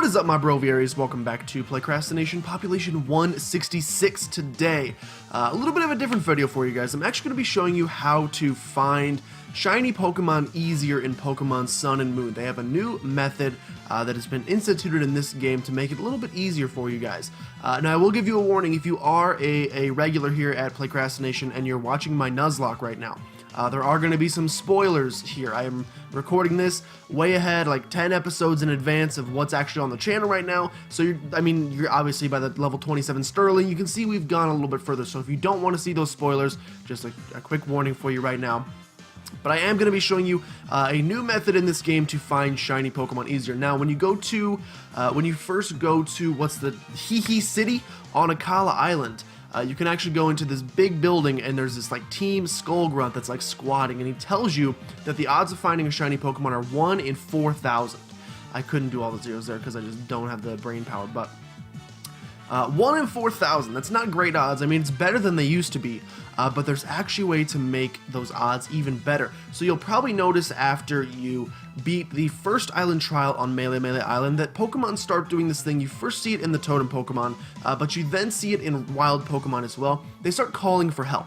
What is up, my Broviaries? Welcome back to Playcrastination Population 166 today. A little bit of a different video for you guys. I'm actually going to be showing you how to find shiny Pokemon easier in Pokemon Sun and Moon. They have a new method that has been instituted in this game to make it a little bit easier for you guys. Now, I will give you a warning if you are a regular here at Playcrastination and you're watching my Nuzlocke right now. There are going to be some spoilers here. I am recording this way ahead, like 10 episodes in advance of what's actually on the channel right now. So you're obviously by the level 27 Sterling, you can see we've gone a little bit further. So if you don't want to see those spoilers, just a quick warning for you right now. But I am going to be showing you a new method in this game to find shiny Pokemon easier. Now, when you first go to what's the Hee City on Akala Island, you can actually go into this big building and there's this like Team Skullgrunt that's like squatting, and he tells you that the odds of finding a shiny Pokemon are 1 in 4,000. I couldn't do all the zeros there because I just don't have the brain power, but 1 in 4,000, that's not great odds. I mean, it's better than they used to be, but there's actually a way to make those odds even better. So you'll probably notice after you beat the first island trial on Mallow Island that Pokemon start doing this thing. You first see it in the Totem Pokemon, but you then see it in wild Pokemon as well. They start calling for help.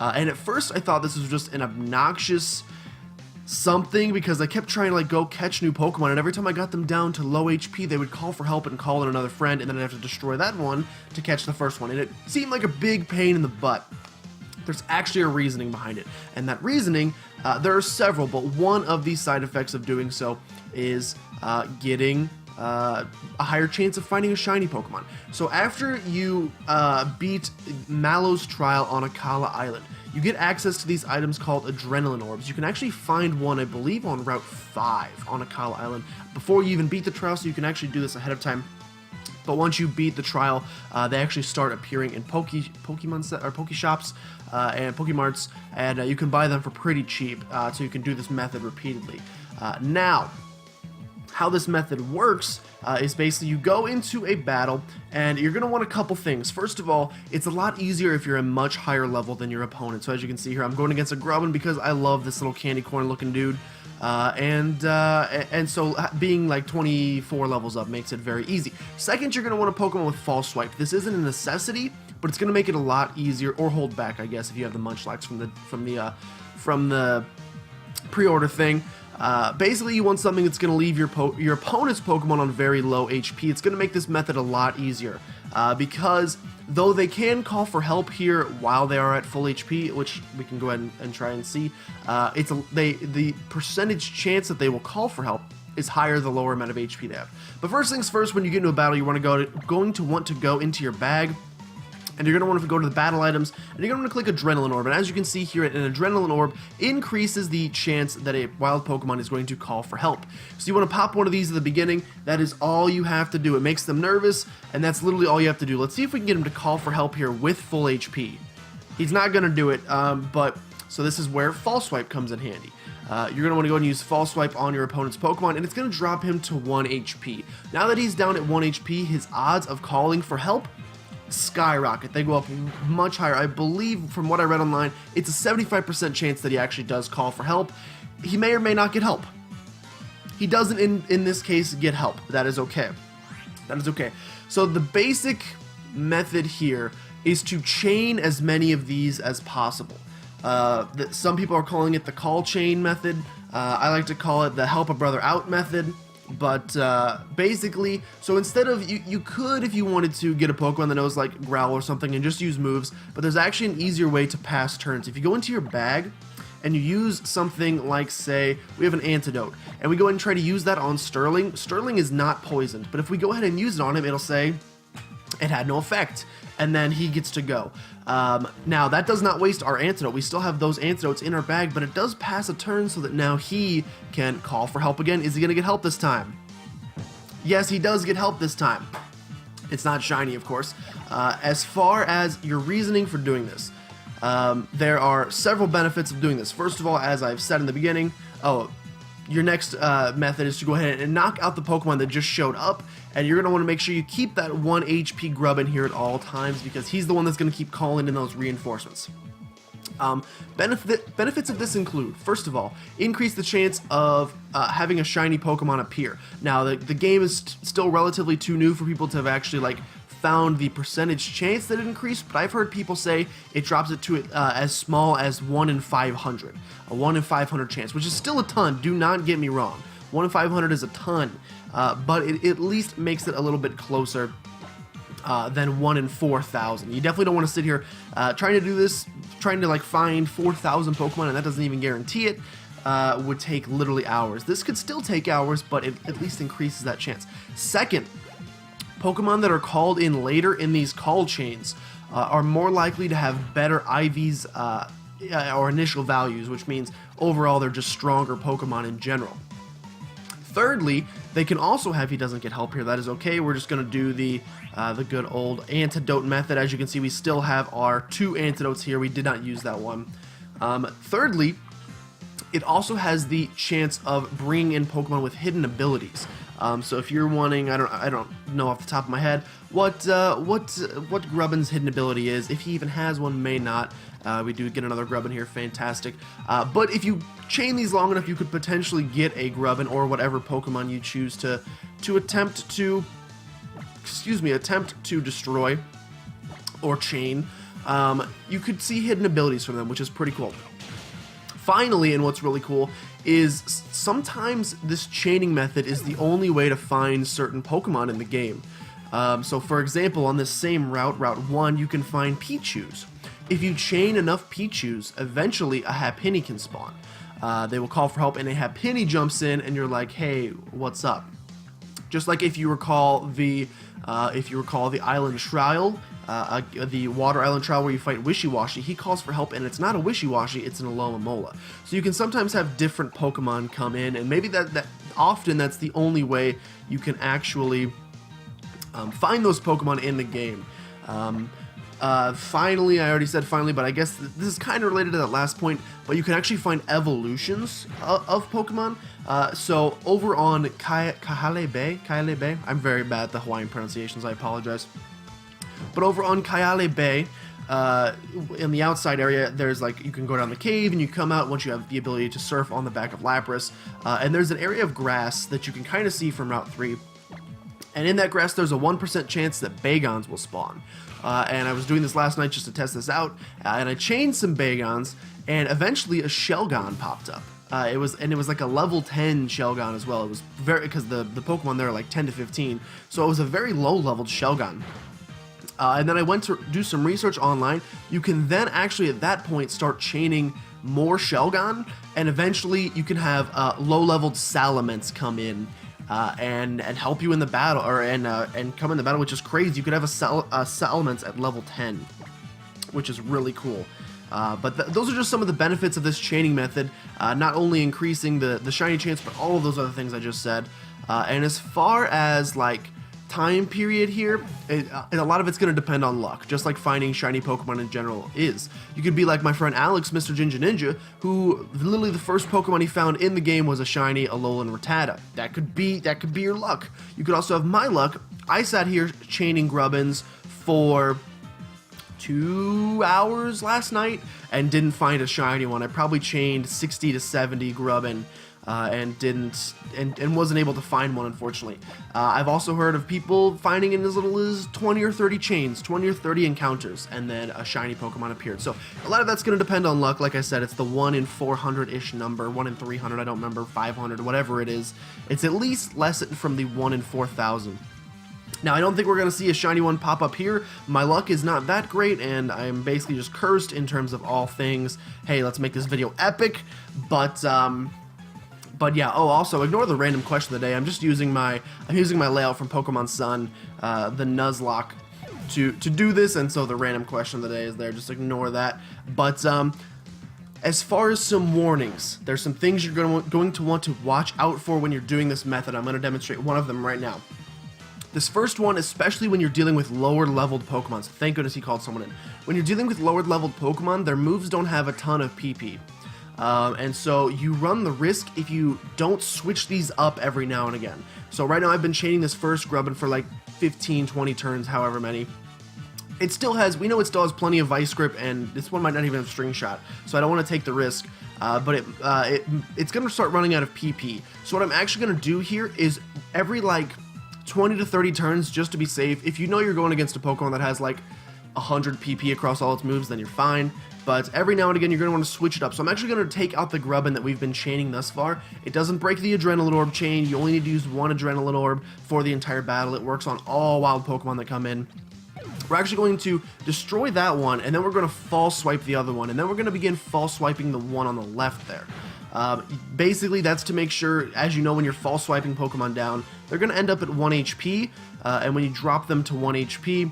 And at first I thought this was just an obnoxious something because I kept trying to like go catch new Pokemon, and every time I got them down to low HP they would call for help and call in another friend, and then I'd have to destroy that one to catch the first one, and it seemed like a big pain in the butt. There's actually a reasoning behind it, and that reasoning, there are several, but one of these side effects of doing so is getting a higher chance of finding a shiny Pokemon. So after you beat Mallow's trial on Akala Island, you get access to these items called Adrenaline Orbs. You can actually find one, I believe, on Route 5 on Akala Island before you even beat the trial, so you can actually do this ahead of time. But once you beat the trial, they actually start appearing in Pokeshops and Pokemarts, and you can buy them for pretty cheap, so you can do this method repeatedly. Now, how this method works is basically you go into a battle and you're going to want a couple things. First of all, it's a lot easier if you're a much higher level than your opponent. So as you can see here, I'm going against a Grubbin because I love this little candy corn looking dude. And so being like 24 levels up makes it very easy. Second, you're going to want a Pokemon with False Swipe. This isn't a necessity, but it's going to make it a lot easier, or hold back, I guess, if you have the Munchlax from the pre-order thing. Basically, you want something that's going to leave your opponent's Pokemon on very low HP. It's going to make this method a lot easier, because though they can call for help here while they are at full HP, which we can go ahead and try and see, the percentage chance that they will call for help is higher the lower amount of HP they have. But first things first, when you get into a battle, you want to want to go into your bag, and you're going to want to go to the battle items, and you're going to want to click Adrenaline Orb. And as you can see here, an Adrenaline Orb increases the chance that a wild Pokemon is going to call for help. So you want to pop one of these at the beginning. That is all you have to do. It makes them nervous, and that's literally all you have to do. Let's see if we can get him to call for help here with full HP. He's not going to do it, so this is where False Swipe comes in handy. You're going to want to go and use False Swipe on your opponent's Pokemon, and it's going to drop him to 1 HP. Now that he's down at 1 HP, his odds of calling for help skyrocket. They go up much higher. I believe, from what I read online, it's a 75% chance that he actually does call for help. He may or may not get help. He doesn't, in this case, get help. That is okay. That is okay. So the basic method here is to chain as many of these as possible. Some people are calling it the call chain method. I like to call it the help a brother out method. But basically, so instead of, you could, if you wanted to, get a Pokemon that knows like Growl or something and just use moves, but there's actually an easier way to pass turns. If you go into your bag and you use something like, say, we have an Antidote, and we go ahead and try to use that on Sterling. Sterling is not poisoned, but if we go ahead and use it on him, it'll say it had no effect, and then he gets to go. Now, that does not waste our Antidote. We still have those Antidotes in our bag, but it does pass a turn so that now he can call for help again. Is he going to get help this time? Yes, he does get help this time. It's not shiny, of course. As far as your reasoning for doing this, there are several benefits of doing this. First of all, as I've said in the beginning, your next method is to go ahead and knock out the Pokemon that just showed up, and you're going to want to make sure you keep that 1 HP Grubbin here at all times, because he's the one that's going to keep calling in those reinforcements. Benefits of this include, first of all, increase the chance of having a shiny Pokemon appear. Now, the game is still relatively too new for people to have actually like found the percentage chance that it increased, but I've heard people say it drops it to as small as 1 in 500, a 1 in 500 chance, which is still a ton. Do not get me wrong, 1 in 500 is a ton, but it at least makes it a little bit closer than 1 in 4,000. You definitely don't want to sit here trying to do this, trying to like find 4,000 Pokemon, and that doesn't even guarantee it. Would take literally hours. This could still take hours, but it at least increases that chance. Second, Pokemon that are called in later in these call chains are more likely to have better IVs or initial values, which means overall they're just stronger Pokemon in general. Thirdly, they can also have, he doesn't get help here, that is okay. We're just going to do the good old antidote method. As you can see, we still have our 2 antidotes here. We did not use that one. Thirdly, it also has the chance of bringing in Pokemon with hidden abilities. So if you're wanting, I don't know off the top of my head what Grubbin's hidden ability is. If he even has one, may not. We do get another Grubbin here, fantastic. But if you chain these long enough, you could potentially get a Grubbin or whatever Pokemon you choose to attempt to destroy or chain. You could see hidden abilities from them, which is pretty cool. Finally, and what's really cool is sometimes this chaining method is the only way to find certain Pokemon in the game. So for example, on this same route, Route 1, you can find Pichus. If you chain enough Pichus, eventually a Happiny can spawn. They will call for help and a Happiny jumps in and you're like, hey, what's up? Just like if you recall the Island Trial, the Water Island Trial where you fight Wishy-Washy, he calls for help and it's not a Wishy-Washy, it's an Alomomola. So you can sometimes have different Pokemon come in, and maybe that often that's the only way you can actually find those Pokemon in the game. Finally, I already said finally, but I guess this is kind of related to that last point, but you can actually find evolutions of Pokemon. So over on Kahale Bay, I'm very bad at the Hawaiian pronunciations, I apologize. But over on Kahale Bay, in the outside area, there's like, you can go down the cave and you come out once you have the ability to surf on the back of Lapras. And there's an area of grass that you can kind of see from Route 3. And in that grass, there's a 1% chance that Bagons will spawn. And I was doing this last night just to test this out, and I chained some Bagons, and eventually a Shelgon popped up. It was like a level 10 Shelgon as well. It was because the Pokemon there are like 10 to 15, so it was a very low-leveled Shelgon. And then I went to do some research online. You can then actually at that point start chaining more Shelgon, and eventually you can have low-leveled Salamence come in and help you in the battle, and come in the battle, which is crazy. You could have a Salamence at level 10, which is really cool. But those are just some of the benefits of this chaining method, not only increasing the shiny chance, but all of those other things I just said. And as far as like time period here, a lot of it's going to depend on luck, just like finding shiny Pokemon in general is. You could be like my friend Alex, Mr. Ginger Ninja, who literally the first Pokemon he found in the game was a shiny Alolan Rattata. That could be your luck. You could also have my luck. I sat here chaining Grubbins for 2 hours last night and didn't find a shiny one. I probably chained 60 to 70 Grubbin and wasn't able to find one, unfortunately. I've also heard of people finding in as little as 20 or 30 chains, 20 or 30 encounters, and then a shiny Pokemon appeared. So a lot of that's going to depend on luck. Like I said, it's the 1 in 400-ish number, 1 in 300, I don't remember, 500, whatever it is. It's at least less from the 1 in 4,000. Now, I don't think we're going to see a shiny one pop up here. My luck is not that great, and I'm basically just cursed in terms of all things. Hey, let's make this video epic, but yeah, oh, also, ignore the random question of the day. I'm using my layout from Pokemon Sun, the Nuzlocke, to do this, and so the random question of the day is there. Just ignore that. But as far as some warnings, there's some things you're going to want to watch out for when you're doing this method. I'm going to demonstrate one of them right now. This first one, especially when you're dealing with lower-leveled Pokemon, so thank goodness he called someone in. When you're dealing with lower-leveled Pokemon, their moves don't have a ton of PP. And so you run the risk if you don't switch these up every now and again. So right now I've been chaining this first Grubbin for like 15, 20 turns, however many. It still has, we know it still has plenty of vice grip, and this one might not even have string shot, so I don't want to take the risk, but it's going to start running out of PP. So what I'm actually going to do here is every like 20 to 30 turns, just to be safe, if you know you're going against a Pokemon that has like 100 PP across all its moves, then you're fine. But every now and again, you're going to want to switch it up. So I'm actually going to take out the Grubbin that we've been chaining thus far. It doesn't break the Adrenaline Orb chain. You only need to use one Adrenaline Orb for the entire battle. It works on all wild Pokemon that come in. We're actually going to destroy that one, and then we're going to false swipe the other one, and then we're going to begin false swiping the one on the left there. Basically, that's to make sure, as you know, when you're false swiping Pokemon down, they're going to end up at 1 HP, and when you drop them to 1 HP,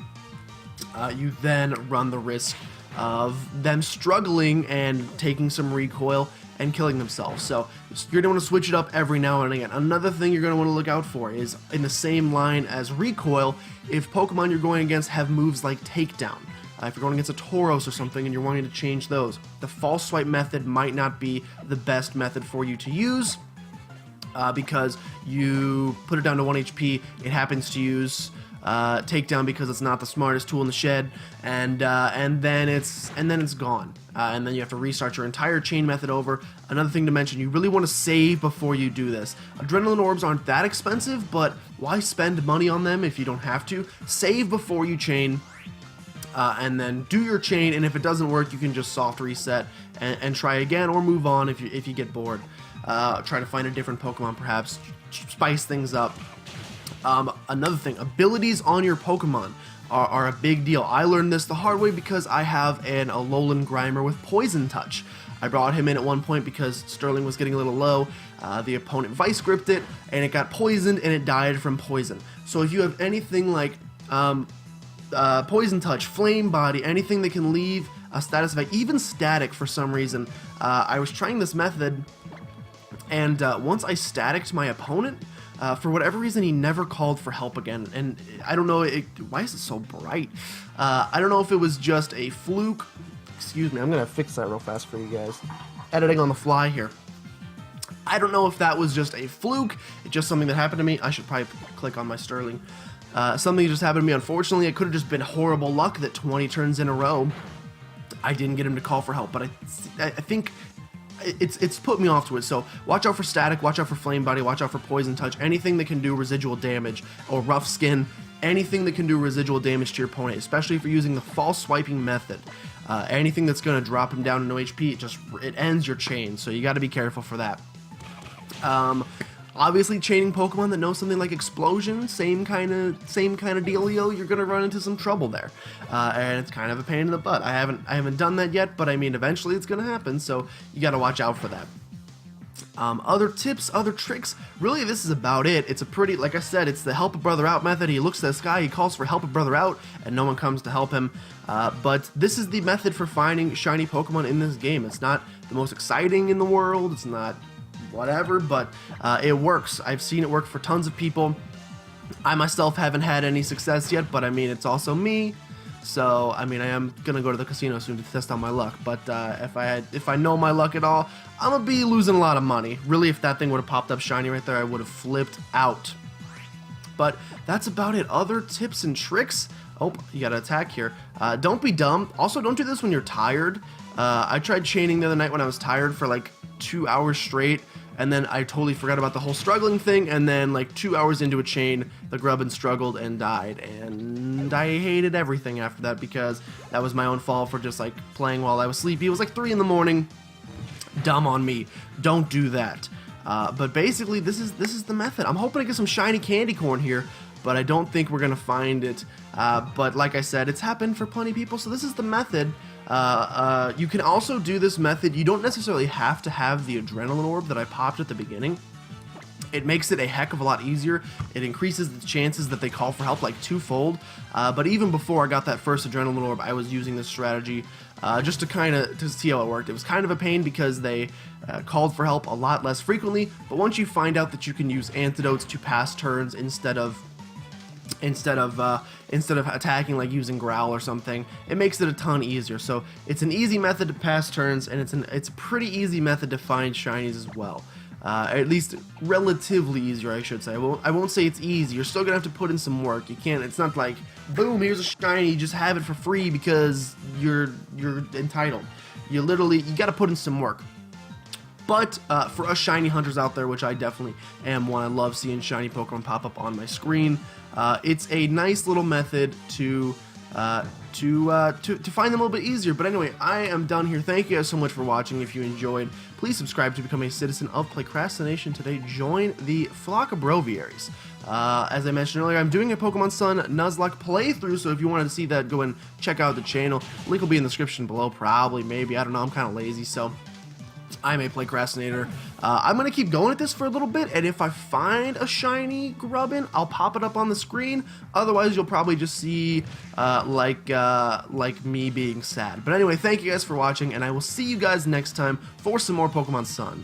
you then run the risk of them struggling and taking some recoil and killing themselves. So you're going to want to switch it up every now and again. Another thing you're going to want to look out for is in the same line as recoil, if Pokemon you're going against have moves like takedown. If you're going against a Tauros or something and you're wanting to change those, the false swipe method might not be the best method for you to use because you put it down to 1 HP, it happens to use takedown because it's not the smartest tool in the shed, and then it's gone, and then you have to restart your entire chain method over. Another thing to mention, you really want to save before you do this. Adrenaline Orbs aren't that expensive, but why spend money on them if you don't have to? Save before you chain, and then do your chain, and if it doesn't work, you can just soft reset and try again, or move on if you get bored. Try to find a different Pokemon, perhaps spice things up. Another thing, abilities on your Pokemon are a big deal. I learned this the hard way because I have an Alolan Grimer with Poison Touch. I brought him in at one point because Sterling was getting a little low. The opponent vice gripped it, and it got poisoned, and it died from poison. So if you have anything like Poison Touch, Flame Body, anything that can leave a status effect, even static for some reason, I was trying this method, and once I staticked my opponent, for whatever reason, he never called for help again, and I don't know, why is it so bright? I don't know if it was just a fluke. Excuse me, I'm going to fix that real fast for you guys. Editing on the fly here. I don't know if that was just a fluke, it's just something that happened to me. I should probably click on my Sterling. Something just happened to me, unfortunately. It could have just been horrible luck that 20 turns in a row I didn't get him to call for help, but I think it's put me off to it. So watch out for static, watch out for flame body, watch out for poison touch, anything that can do residual damage, or rough skin, anything that can do residual damage to your opponent, especially if you're using the false swiping method. Anything that's going to drop him down to no HP, it ends your chain, so you got to be careful for that. Obviously, chaining Pokemon that know something like Explosion, same kind of dealio, you're gonna run into some trouble there, and it's kind of a pain in the butt. I haven't done that yet, but I mean, eventually it's gonna happen, so you gotta watch out for that. Other tips, other tricks, really this is about it. It's a pretty, like I said, it's the help a brother out method. He looks at the sky, he calls for help a brother out, and no one comes to help him. But this is the method for finding shiny Pokemon in this game. It's not the most exciting in the world, it's not whatever, but it works. I've seen it work for tons of people. I myself haven't had any success yet, but I mean, it's also me. So, I mean, I am gonna go to the casino soon to test out my luck, but if I know my luck at all, I'm gonna be losing a lot of money. Really, if that thing would have popped up shiny right there, I would have flipped out. But that's about it. Other tips and tricks? Oh, you gotta attack here. Don't be dumb. Also, don't do this when you're tired. I tried chaining the other night when I was tired for like 2 hours straight, and then I totally forgot about the whole struggling thing, and then like 2 hours into a chain, the Grubbin struggled and died, and I hated everything after that because that was my own fault for just like playing while I was sleepy. It was like 3 in the morning. Dumb on me. Don't do that. But basically, this is the method. I'm hoping to get some shiny candy corn here, but I don't think we're gonna find it. But like I said, it's happened for plenty of people, so this is the method. You can also do this method. You don't necessarily have to have the Adrenaline Orb that I popped at the beginning. It makes it a heck of a lot easier. It increases the chances that they call for help like twofold. But even before I got that first Adrenaline Orb, I was using this strategy just to see how it worked. It was kind of a pain because they called for help a lot less frequently. But once you find out that you can use Antidotes to pass turns instead of attacking like using Growl or something, it makes it a ton easier. So it's an easy method to pass turns, and it's a pretty easy method to find shinies as well. at least relatively easier, I should say. I won't say it's easy. You're still gonna have to put in some work. You can't. It's not like boom, here's a shiny. You just have it for free because you're entitled. You got to put in some work. But for us shiny hunters out there, which I definitely am one, I love seeing shiny Pokemon pop up on my screen. It's a nice little method to find them a little bit easier. But anyway, I am done here. Thank you guys so much for watching. If you enjoyed, please subscribe to become a citizen of Playcrastination today. Join the flock of Broviaries. As I mentioned earlier, I'm doing a Pokemon Sun Nuzlocke playthrough, so if you wanted to see that, go and check out the channel. Link will be in the description below, probably, maybe, I don't know, I'm kind of lazy, so I'm a Playcrastinator. I'm going to keep going at this for a little bit, and if I find a shiny Grubbin, I'll pop it up on the screen. Otherwise, you'll probably just see, like me being sad. But anyway, thank you guys for watching, and I will see you guys next time for some more Pokemon Sun.